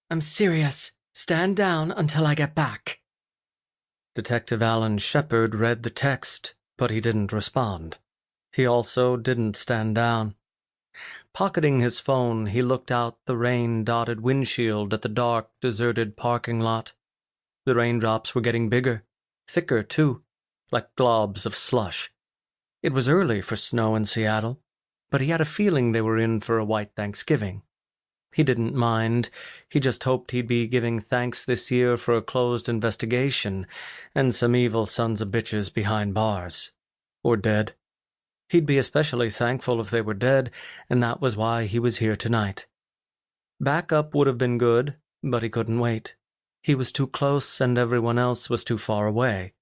I'm serious. Stand down until I get back." Detective Alan Shepard read the text, but he didn't respond. He also didn't stand down. Pocketing his phone, he looked out the rain-dotted windshield at the dark, deserted parking lot. The raindrops were getting bigger, thicker too, like globs of slush. It was early for snow in Seattle, but he had a feeling they were in for a white Thanksgiving. He didn't mind. He just hoped he'd be giving thanks this year for a closed investigation and some evil sons of bitches behind bars. Or dead. He'd be especially thankful if they were dead, and that was why he was here tonight. Backup would have been good, but he couldn't wait. He was too close and everyone else was too far away.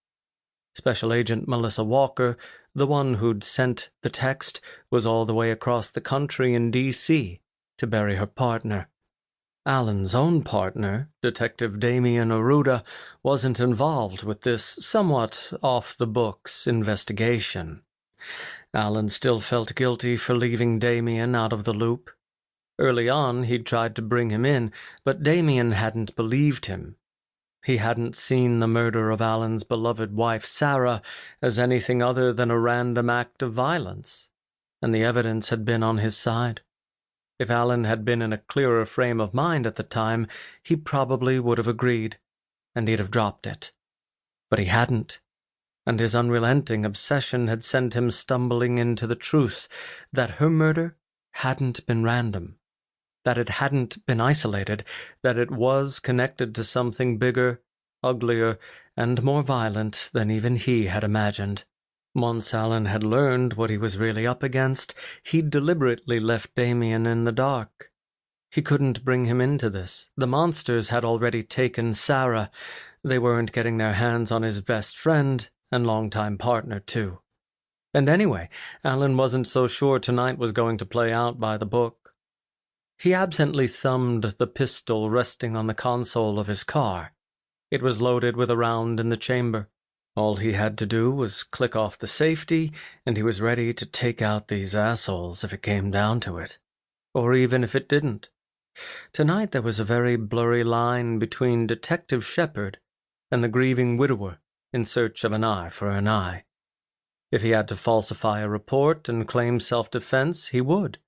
Special Agent Melissa Walker, the one who'd sent the text, was all the way across the country in D.C. to bury her partner. Alan's own partner, Detective Damian Arruda, wasn't involved with this somewhat off-the-books investigation. Alan still felt guilty for leaving Damian out of the loop. Early on, he'd tried to bring him in, but Damian hadn't believed him. He hadn't seen the murder of Alan's beloved wife, Sarah, as anything other than a random act of violence, and the evidence had been on his side. If Alan had been in a clearer frame of mind at the time, he probably would have agreed, and he'd have dropped it. But he hadn't, and his unrelenting obsession had sent him stumbling into the truth that her murder hadn't been random, that it hadn't been isolated, that it was connected to something bigger, uglier, and more violent than even he had imagined. Once Alan had learned what he was really up against, he'd deliberately left Damian in the dark. He couldn't bring him into this. The monsters had already taken Sarah. They weren't getting their hands on his best friend and longtime partner, too. And anyway, Alan wasn't so sure tonight was going to play out by the book. He absently thumbed the pistol resting on the console of his car. It was loaded with a round in the chamber. All he had to do was click off the safety, and he was ready to take out these assholes if it came down to it. Or even if it didn't. Tonight there was a very blurry line between Detective Shepard and the grieving widower in search of an eye for an eye. If he had to falsify a report and claim self-defense, he would.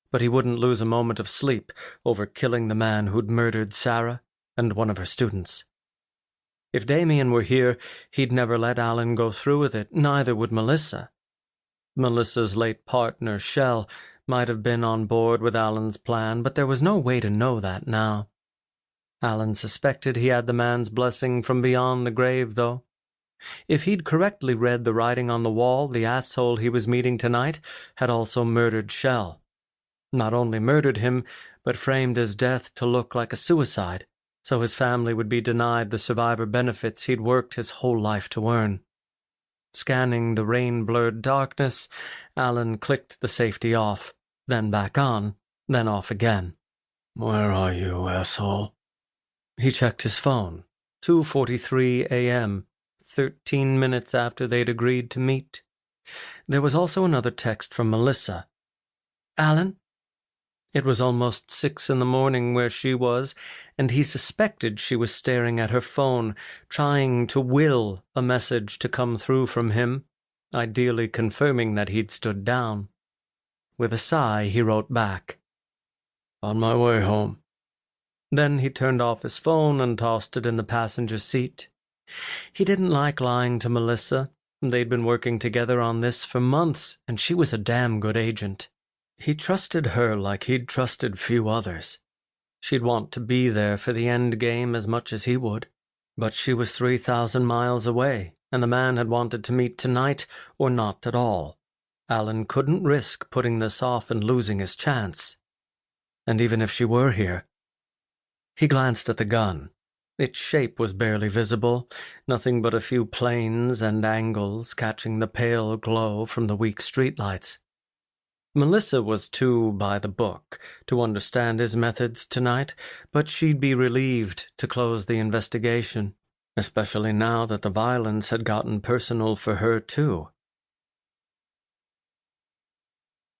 But he wouldn't lose a moment of sleep over killing the man who'd murdered Sarah and one of her students. If Damian were here, he'd never let Alan go through with it, neither would Melissa. Melissa's late partner, Shell, might have been on board with Alan's plan, but there was no way to know that now. Alan suspected he had the man's blessing from beyond the grave, though. If he'd correctly read the writing on the wall, the asshole he was meeting tonight had also murdered Shell. Not only murdered him, but framed his death to look like a suicide, so his family would be denied the survivor benefits he'd worked his whole life to earn. Scanning the rain-blurred darkness, Alan clicked the safety off, then back on, then off again. "Where are you, asshole?" He checked his phone. 2:43 a.m., 13 minutes after they'd agreed to meet. There was also another text from Melissa. "Alan?" It was almost 6 in the morning where she was, and he suspected she was staring at her phone, trying to will a message to come through from him, ideally confirming that he'd stood down. With a sigh, he wrote back, "On my way home." Then he turned off his phone and tossed it in the passenger seat. He didn't like lying to Melissa. They'd been working together on this for months, and she was a damn good agent. He trusted her like he'd trusted few others. She'd want to be there for the end game as much as he would. But she was 3,000 miles away, and the man had wanted to meet tonight or not at all. Alan couldn't risk putting this off and losing his chance. And even if she were here... He glanced at the gun. Its shape was barely visible, nothing but a few planes and angles catching the pale glow from the weak streetlights. Melissa was too by the book to understand his methods tonight, but she'd be relieved to close the investigation, especially now that the violence had gotten personal for her too.